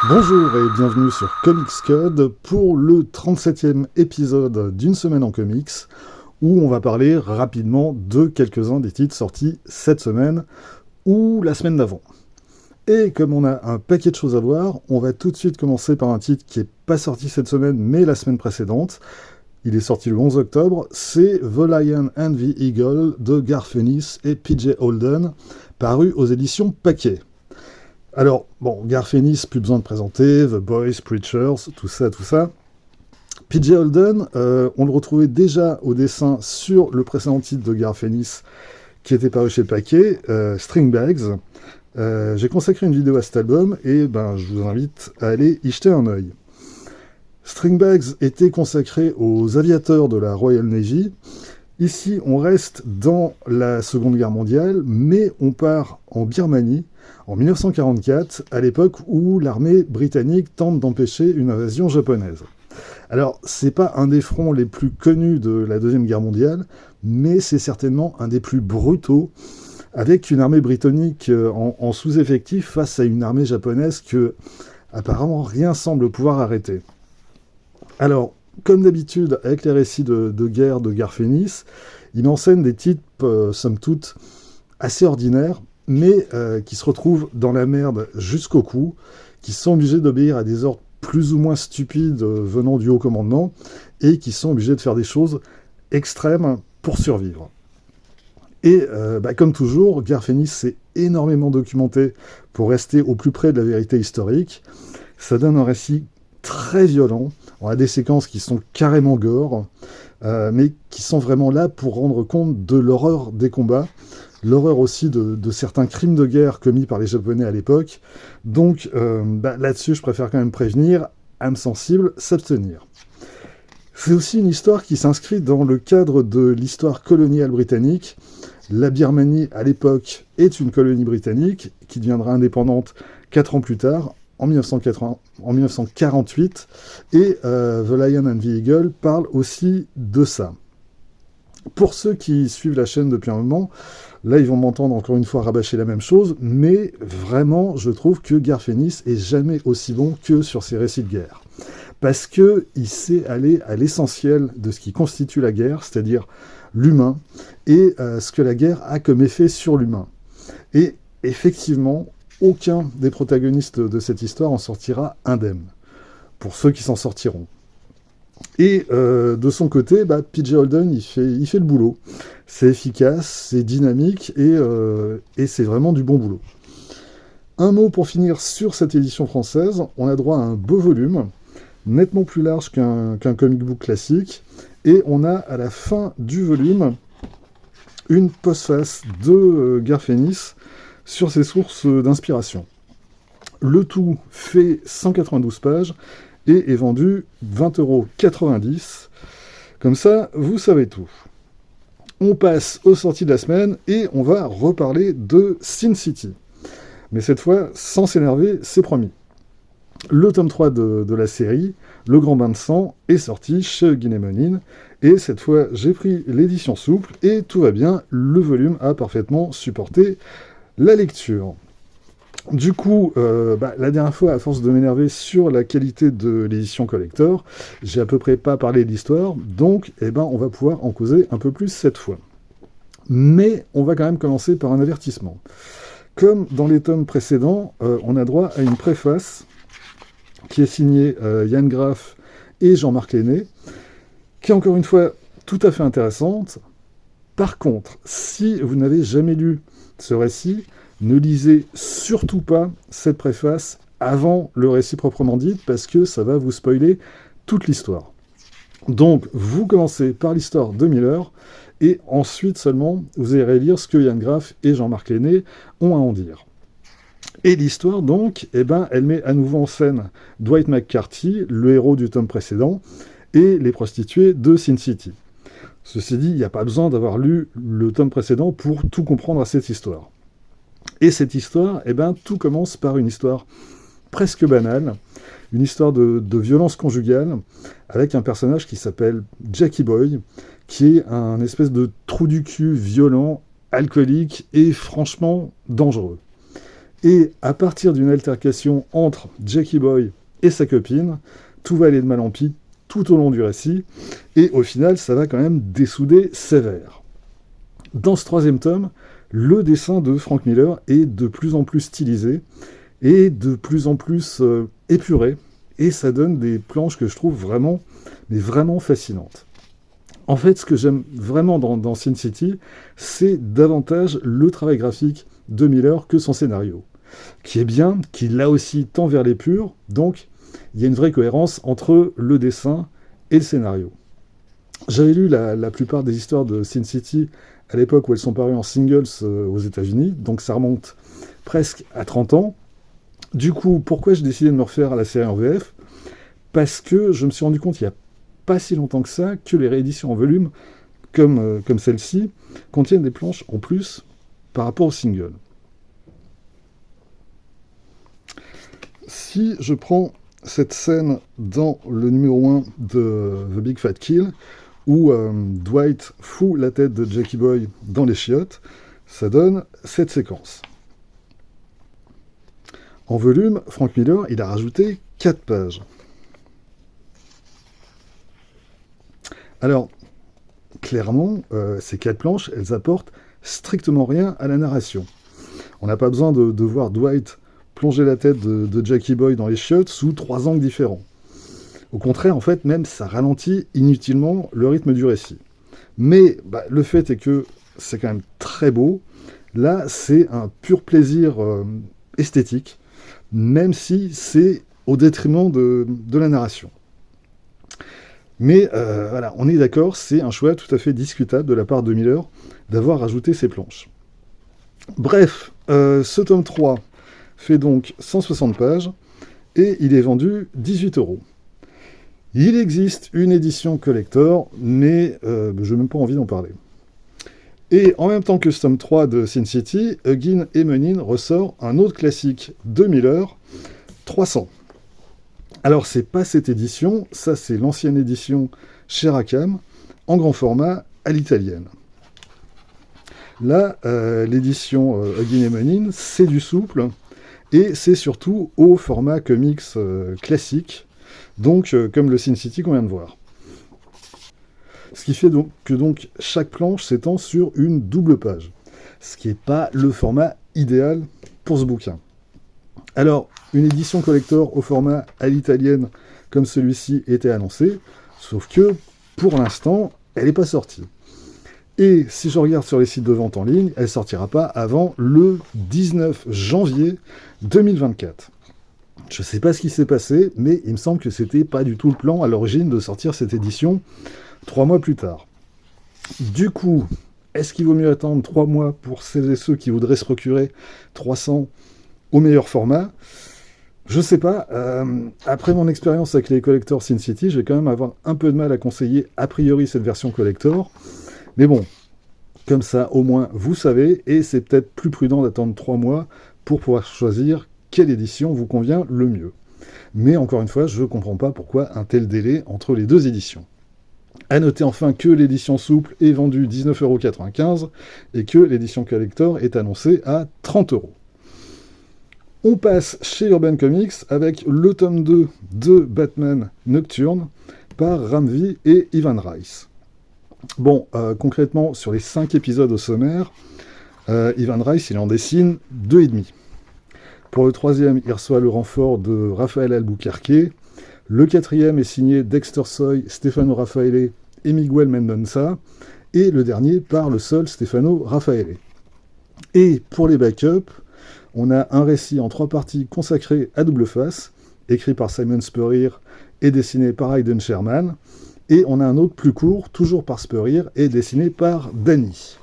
Bonjour et bienvenue sur Comics Code pour le 37e épisode d'une semaine en comics où on va parler rapidement de quelques-uns des titres sortis cette semaine ou la semaine d'avant. Et comme on a un paquet de choses à voir, on va tout de suite commencer par un titre qui n'est pas sorti cette semaine mais la semaine précédente. Il est sorti le 11 octobre, c'est The Lion and the Eagle de Garth Ennis et PJ Holden, paru aux éditions Paquet. Alors, bon, Garth Ennis, plus besoin de présenter, The Boys, Preachers, tout ça. PJ Holden, on le retrouvait déjà au dessin sur le précédent titre de Garth Ennis, qui était paru chez Paquet, String Bags. J'ai consacré une vidéo à cet album, et je vous invite à aller y jeter un œil. String Bags était consacré aux aviateurs de la Royal Navy. Ici, on reste dans la Seconde Guerre mondiale, mais on part en Birmanie, en 1944, à l'époque où l'armée britannique tente d'empêcher une invasion japonaise. Alors, c'est pas un des fronts les plus connus de la Deuxième Guerre mondiale, mais c'est certainement un des plus brutaux, avec une armée britannique en sous-effectif face à une armée japonaise que, apparemment, rien semble pouvoir arrêter. Alors, comme d'habitude, avec les récits de guerre de Garth Ennis, il enseigne des types, somme toute, assez ordinaires, mais qui se retrouvent dans la merde jusqu'au cou, qui sont obligés d'obéir à des ordres plus ou moins stupides venant du haut commandement, et qui sont obligés de faire des choses extrêmes pour survivre. Et comme toujours, Garth Ennis s'est énormément documenté pour rester au plus près de la vérité historique. Ça donne un récit très violent. On a des séquences qui sont carrément gore, mais qui sont vraiment là pour rendre compte de l'horreur des combats, l'horreur aussi de certains crimes de guerre commis par les Japonais à l'époque. Donc là-dessus, je préfère quand même prévenir, âme sensible, s'abstenir. C'est aussi une histoire qui s'inscrit dans le cadre de l'histoire coloniale britannique. La Birmanie, à l'époque, est une colonie britannique qui deviendra indépendante 4 ans plus tard, en 1948, et The Lion and the Eagle parle aussi de ça. Pour ceux qui suivent la chaîne depuis un moment, là ils vont m'entendre encore une fois rabâcher la même chose, mais vraiment je trouve que Garth Ennis est jamais aussi bon que sur ses récits de guerre. Parce qu'il sait aller à l'essentiel de ce qui constitue la guerre, c'est-à-dire l'humain, et ce que la guerre a comme effet sur l'humain. Et effectivement, aucun des protagonistes de cette histoire en sortira indemne, pour ceux qui s'en sortiront. Et de son côté, PJ Holden, il fait le boulot. C'est efficace, c'est dynamique, et c'est vraiment du bon boulot. Un mot pour finir sur cette édition française, on a droit à un beau volume, nettement plus large qu'un comic book classique, et on a à la fin du volume une postface de Garth Ennis sur ses sources d'inspiration. Le tout fait 192 pages et est vendu 20,90 €. Comme ça, vous savez tout. On passe aux sorties de la semaine et on va reparler de Sin City. Mais cette fois, sans s'énerver, c'est promis. Le tome 3 de la série, Le Grand Bain de Sang, est sorti chez Guinémonine. Et cette fois, j'ai pris l'édition souple et tout va bien. Le volume a parfaitement supporté la lecture. Du coup, la dernière fois, à force de m'énerver sur la qualité de l'édition collector, j'ai à peu près pas parlé de l'histoire, donc on va pouvoir en causer un peu plus cette fois. Mais on va quand même commencer par un avertissement. Comme dans les tomes précédents, on a droit à une préface qui est signée Yann Graff et Jean-Marc Lenné, qui est encore une fois tout à fait intéressante. Par contre, si vous n'avez jamais lu ce récit, ne lisez surtout pas cette préface avant le récit proprement dit, parce que ça va vous spoiler toute l'histoire. Donc, vous commencez par l'histoire de Miller, et ensuite seulement, vous irez lire ce que Yann Graff et Jean-Marc Lenné ont à en dire. Et l'histoire, donc, elle met à nouveau en scène Dwight McCarty, le héros du tome précédent, et les prostituées de Sin City. Ceci dit, il n'y a pas besoin d'avoir lu le tome précédent pour tout comprendre à cette histoire. Et cette histoire, tout commence par une histoire presque banale, une histoire de violence conjugale, avec un personnage qui s'appelle Jackie Boy, qui est un espèce de trou du cul violent, alcoolique et franchement dangereux. Et à partir d'une altercation entre Jackie Boy et sa copine, tout va aller de mal en pis tout au long du récit, et au final, ça va quand même dessouder sévère. Dans ce troisième tome, le dessin de Frank Miller est de plus en plus stylisé, et de plus en plus épuré, et ça donne des planches que je trouve vraiment, mais vraiment fascinantes. En fait, ce que j'aime vraiment dans Sin City, c'est davantage le travail graphique de Miller que son scénario, qui est bien, qui là aussi tend vers l'épure, donc il y a une vraie cohérence entre le dessin et le scénario. J'avais lu la plupart des histoires de Sin City à l'époque où elles sont parues en singles aux États-Unis, donc ça remonte presque à 30 ans. Du coup, pourquoi j'ai décidé de me refaire à la série en VF? Parce que je me suis rendu compte il n'y a pas si longtemps que ça que les rééditions en volume, comme celle-ci, contiennent des planches en plus par rapport au single. Si je prends cette scène dans le numéro 1 de The Big Fat Kill, où Dwight fout la tête de Jackie Boy dans les chiottes, ça donne cette séquence. En volume, Frank Miller, il a rajouté 4 pages. Alors, clairement, ces 4 planches, elles apportent strictement rien à la narration. On n'a pas besoin de voir Dwight plonger la tête de Jackie Boy dans les chiottes sous 3 angles différents. Au contraire, en fait, même ça ralentit inutilement le rythme du récit. Mais le fait est que c'est quand même très beau. Là, c'est un pur plaisir esthétique, même si c'est au détriment de la narration. Mais voilà, on est d'accord, c'est un choix tout à fait discutable de la part de Miller d'avoir rajouté ces planches. Bref, ce tome 3 fait donc 160 pages et il est vendu 18 €. Il existe une édition collector, mais je n'ai même pas envie d'en parler. Et en même temps que ce tome 3 de Sin City, Huggin et Menin ressort un autre classique de Miller, 300. Alors, c'est pas cette édition, ça c'est l'ancienne édition chez Rackham, en grand format à l'italienne. Là, l'édition Huggin et Menin, c'est du souple, et c'est surtout au format comics classique, donc comme le Sin City qu'on vient de voir. Ce qui fait donc que chaque planche s'étend sur une double page, ce qui n'est pas le format idéal pour ce bouquin. Alors, une édition collector au format à l'italienne comme celui-ci était annoncée, sauf que, pour l'instant, elle n'est pas sortie. Et si je regarde sur les sites de vente en ligne, elle ne sortira pas avant le 19 janvier 2024. Je ne sais pas ce qui s'est passé, mais il me semble que c'était pas du tout le plan à l'origine de sortir cette édition 3 mois plus tard. Du coup, est-ce qu'il vaut mieux attendre 3 mois pour celles et ceux qui voudraient se procurer 300 au meilleur format? Je sais pas. Après mon expérience avec les collectors Sin City, je vais quand même avoir un peu de mal à conseiller a priori cette version collector. Mais bon, comme ça, au moins, vous savez, et c'est peut-être plus prudent d'attendre 3 mois pour pouvoir choisir quelle édition vous convient le mieux. Mais encore une fois, je ne comprends pas pourquoi un tel délai entre les deux éditions. A noter enfin que l'édition souple est vendue 19,95 € et que l'édition collector est annoncée à 30 €. On passe chez Urban Comics avec le tome 2 de Batman Nocturne par Ram V et Ivan Reis. Bon, concrètement, sur les 5 épisodes au sommaire, Ivan Reis, il en dessine 2,5. Pour le 3e, il reçoit le renfort de Raphaël Albuquerque. Le 4e est signé Dexter Soy, Stefano Raffaele et Miguel Mendonça. Et le dernier par le seul Stefano Raffaele. Et pour les backups, on a un récit en 3 parties consacré à Double Face, écrit par Simon Spurrier et dessiné par Hayden Sherman. Et on a un autre plus court, toujours par Spurrier, et dessiné par Danny.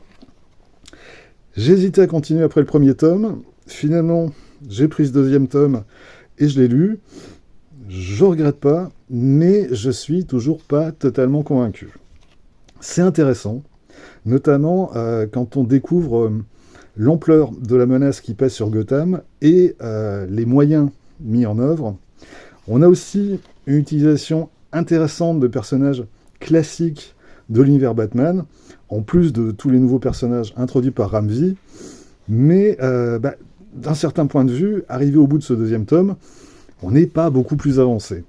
J'hésitais à continuer après le premier tome. Finalement, j'ai pris ce 2e tome et je l'ai lu. Je regrette pas, mais je suis toujours pas totalement convaincu. C'est intéressant, notamment quand on découvre l'ampleur de la menace qui pèse sur Gotham et les moyens mis en œuvre. On a aussi une utilisation intéressante de personnages classiques de l'univers Batman, en plus de tous les nouveaux personnages introduits par Ram V. Mais d'un certain point de vue, arrivé au bout de ce deuxième tome, on n'est pas beaucoup plus avancé.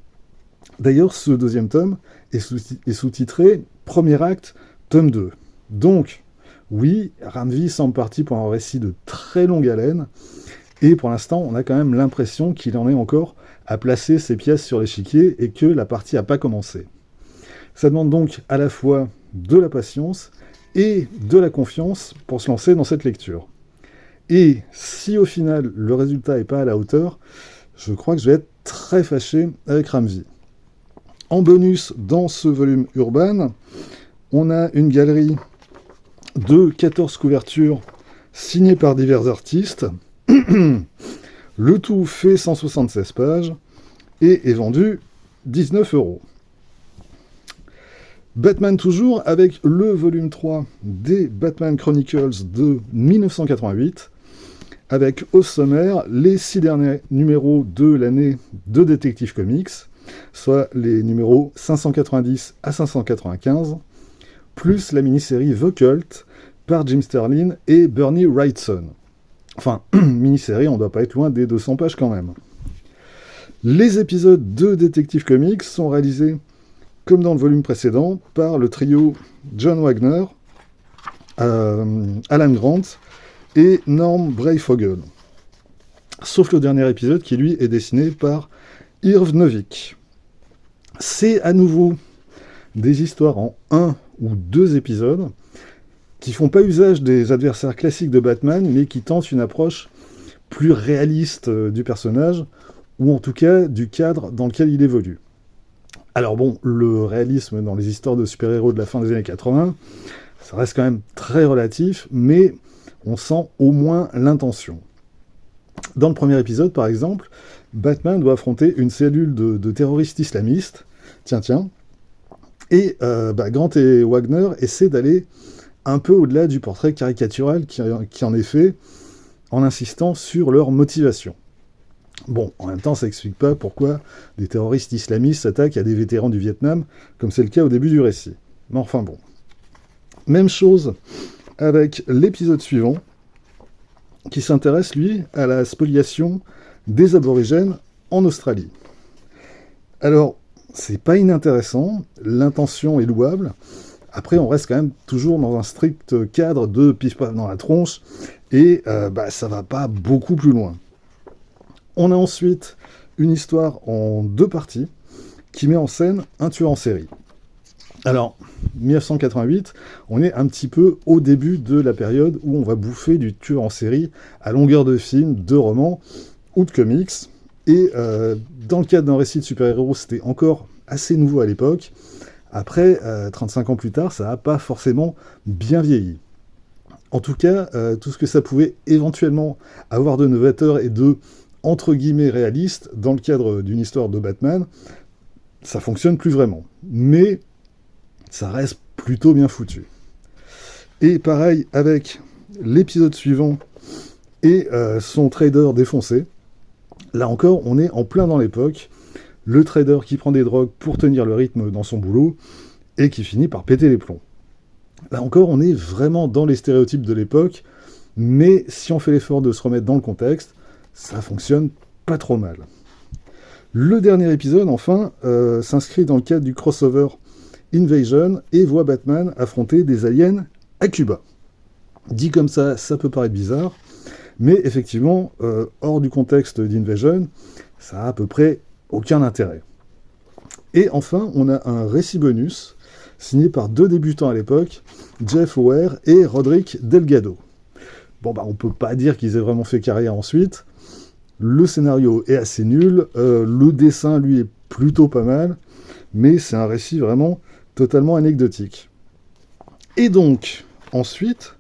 D'ailleurs, ce deuxième tome est sous-titré « Premier acte, tome 2 ». Donc, oui, Ramvi semble parti pour un récit de très longue haleine, et pour l'instant, on a quand même l'impression qu'il en est encore à placer ses pièces sur l'échiquier et que la partie n'a pas commencé. Ça demande donc à la fois de la patience et de la confiance pour se lancer dans cette lecture. Et si au final le résultat n'est pas à la hauteur, je crois que je vais être très fâché avec Ramvi. En bonus, dans ce volume Urban, on a une galerie de 14 couvertures signées par divers artistes. Le tout fait 176 pages et est vendu 19 €. Batman toujours, avec le volume 3 des Batman Chronicles de 1988, avec au sommaire les 6 derniers numéros de l'année de Detective Comics, soit les numéros 590 à 595, plus la mini-série The Cult par Jim Starlin et Bernie Wrightson. Enfin, mini-série, on ne doit pas être loin des 200 pages quand même. Les épisodes de Detective Comics sont réalisés, comme dans le volume précédent, par le trio John Wagner, Alan Grant et Norm Breyfogle. Sauf le dernier épisode qui, lui, est dessiné par Irv Novick. C'est à nouveau des histoires en 1 ou 2 épisodes qui font pas usage des adversaires classiques de Batman, mais qui tentent une approche plus réaliste du personnage, ou en tout cas du cadre dans lequel il évolue. Alors bon, le réalisme dans les histoires de super-héros de la fin des années 80, ça reste quand même très relatif, mais on sent au moins l'intention. Dans le premier épisode, par exemple, Batman doit affronter une cellule de terroristes islamistes, et Grant et Wagner essaient d'aller un peu au-delà du portrait caricatural qui en est fait, en insistant sur leur motivation. Bon, en même temps, ça n'explique pas pourquoi des terroristes islamistes s'attaquent à des vétérans du Vietnam, comme c'est le cas au début du récit. Mais enfin bon. Même chose avec l'épisode suivant, qui s'intéresse, lui, à la spoliation des aborigènes en Australie. Alors, c'est pas inintéressant, l'intention est louable. Après, on reste quand même toujours dans un strict cadre de pif-paf dans la tronche, et ça va pas beaucoup plus loin. On a ensuite une histoire en 2 parties qui met en scène un tueur en série. Alors, 1988, on est un petit peu au début de la période où on va bouffer du tueur en série à longueur de films, de romans ou de comics. Et dans le cadre d'un récit de super-héros, c'était encore assez nouveau à l'époque. Après, 35 ans plus tard, ça n'a pas forcément bien vieilli. En tout cas, tout ce que ça pouvait éventuellement avoir de novateur et de entre guillemets réaliste dans le cadre d'une histoire de Batman, ça fonctionne plus vraiment. Mais ça reste plutôt bien foutu. Et pareil avec l'épisode suivant et son trader défoncé. Là encore, on est en plein dans l'époque. Le trader qui prend des drogues pour tenir le rythme dans son boulot et qui finit par péter les plombs. Là encore, on est vraiment dans les stéréotypes de l'époque, mais si on fait l'effort de se remettre dans le contexte, ça fonctionne pas trop mal. Le dernier épisode, enfin, s'inscrit dans le cadre du crossover Invasion et voit Batman affronter des aliens à Cuba. Dit comme ça peut paraître bizarre, mais effectivement, hors du contexte d'Invasion, ça a à peu près aucun intérêt. Et enfin, on a un récit bonus, signé par 2 débutants à l'époque, Jeff O'Hare et Roderick Delgado. Bon, on peut pas dire qu'ils aient vraiment fait carrière ensuite. Le scénario est assez nul, le dessin, lui, est plutôt pas mal, mais c'est un récit vraiment totalement anecdotique. Et donc, ensuite,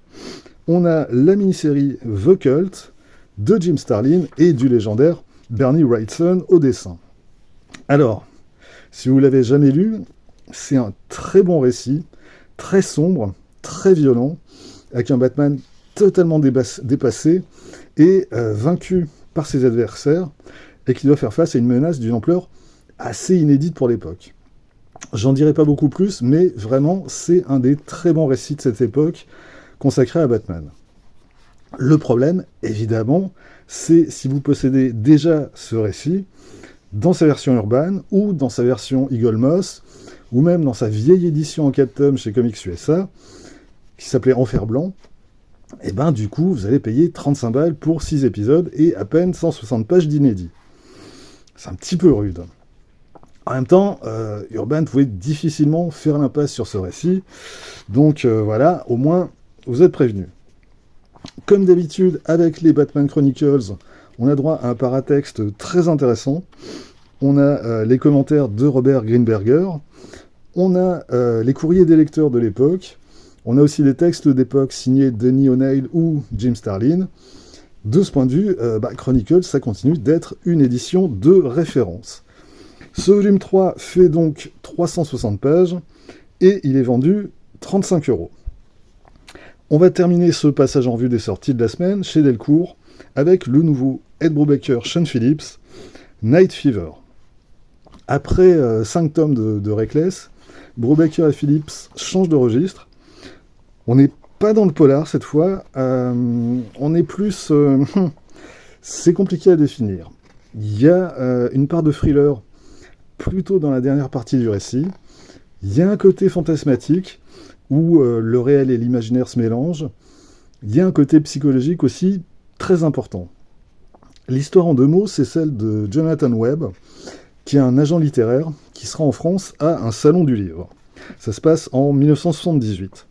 on a la mini-série The Cult de Jim Starlin et du légendaire Bernie Wrightson au dessin. Alors, si vous ne l'avez jamais lu, c'est un très bon récit, très sombre, très violent, avec un Batman totalement dépassé et vaincu par ses adversaires, et qui doit faire face à une menace d'une ampleur assez inédite pour l'époque. J'en dirai pas beaucoup plus, mais vraiment, c'est un des très bons récits de cette époque consacré à Batman. Le problème, évidemment, c'est si vous possédez déjà ce récit, dans sa version Urban, ou dans sa version Eagle Moss, ou même dans sa vieille édition en 4 tomes chez Comics USA, qui s'appelait Enfer Blanc, et ben du coup, vous allez payer 35 balles pour 6 épisodes et à peine 160 pages d'inédit. C'est un petit peu rude. En même temps, Urban pouvait difficilement faire l'impasse sur ce récit, donc voilà, au moins, vous êtes prévenus. Comme d'habitude, avec les Batman Chronicles, on a droit à un paratexte très intéressant. On a les commentaires de Robert Greenberger, on a les courriers des lecteurs de l'époque, on a aussi des textes d'époque signés Denny O'Neil ou Jim Starlin. De ce point de vue, Chronicles, ça continue d'être une édition de référence. Ce volume 3 fait donc 360 pages, et il est vendu 35 €. On va terminer ce passage en revue des sorties de la semaine chez Delcourt, avec le nouveau Ed Brubaker, Sean Phillips, Night Fever. Après 5 tomes de Reckless, Brubaker et Phillips changent de registre. On n'est pas dans le polar cette fois, on est plus... c'est compliqué à définir. Il y a une part de thriller plutôt dans la dernière partie du récit. Il y a un côté fantasmatique où le réel et l'imaginaire se mélangent. Il y a un côté psychologique aussi très important. L'histoire en 2 mots, c'est celle de Jonathan Webb, qui est un agent littéraire qui sera en France à un salon du livre. Ça se passe en 1978.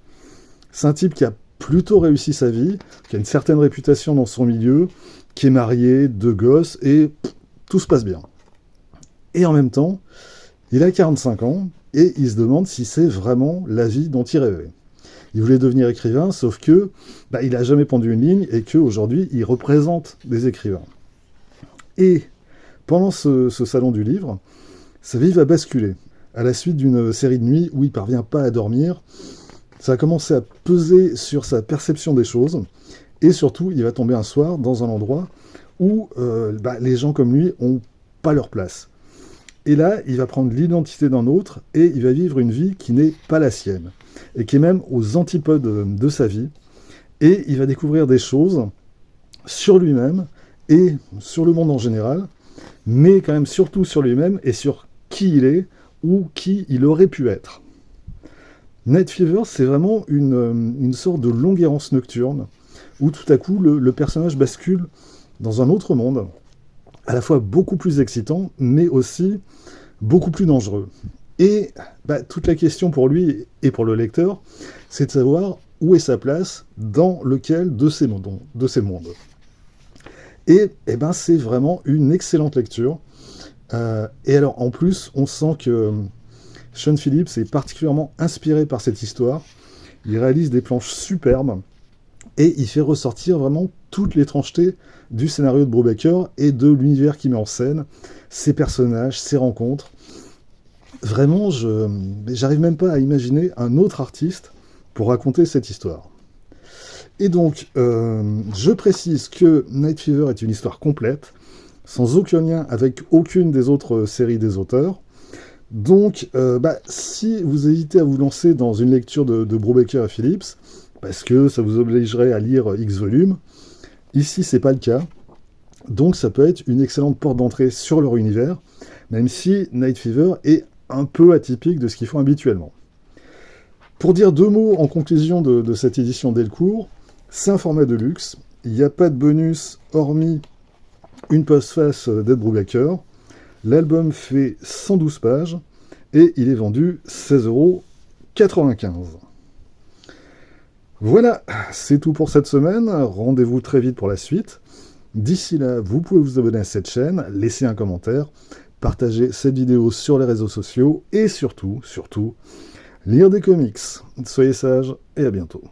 C'est un type qui a plutôt réussi sa vie, qui a une certaine réputation dans son milieu, qui est marié, 2 gosses, et tout se passe bien. Et en même temps, il a 45 ans, et il se demande si c'est vraiment la vie dont il rêvait. Il voulait devenir écrivain, sauf que il n'a jamais pendu une ligne, et qu'aujourd'hui, il représente des écrivains. Et pendant ce salon du livre, sa vie va basculer. À la suite d'une série de nuits où il ne parvient pas à dormir, ça a commencé à peser sur sa perception des choses, et surtout, il va tomber un soir dans un endroit où les gens comme lui n'ont pas leur place. Et là, il va prendre l'identité d'un autre, et il va vivre une vie qui n'est pas la sienne, et qui est même aux antipodes de sa vie, et il va découvrir des choses sur lui-même, et sur le monde en général, mais quand même surtout sur lui-même, et sur qui il est, ou qui il aurait pu être. Night Fever, c'est vraiment une sorte de longue errance nocturne, où tout à coup, le personnage bascule dans un autre monde, à la fois beaucoup plus excitant, mais aussi beaucoup plus dangereux. Et toute la question pour lui et pour le lecteur, c'est de savoir où est sa place dans lequel de ces mondes. Et c'est vraiment une excellente lecture. Et alors, en plus, on sent que Sean Phillips est particulièrement inspiré par cette histoire. Il réalise des planches superbes, et il fait ressortir vraiment toute l'étrangeté du scénario de Brubaker et de l'univers qu'il met en scène, ses personnages, ses rencontres. Vraiment, j'arrive même pas à imaginer un autre artiste pour raconter cette histoire. Et donc, je précise que Night Fever est une histoire complète, sans aucun lien avec aucune des autres séries des auteurs. Donc, si vous hésitez à vous lancer dans une lecture de Brubaker et Phillips, parce que ça vous obligerait à lire X volumes, ici c'est pas le cas, donc ça peut être une excellente porte d'entrée sur leur univers, même si Night Fever est un peu atypique de ce qu'ils font habituellement. Pour dire 2 mots en conclusion de cette édition Delcourt, c'est un format de luxe, il n'y a pas de bonus hormis une postface d'Ed Brubaker, l'album fait 112 pages, et il est vendu 16,95 €. Voilà, c'est tout pour cette semaine, rendez-vous très vite pour la suite. D'ici là, vous pouvez vous abonner à cette chaîne, laisser un commentaire, partager cette vidéo sur les réseaux sociaux, et surtout, lire des comics. Soyez sages, et à bientôt.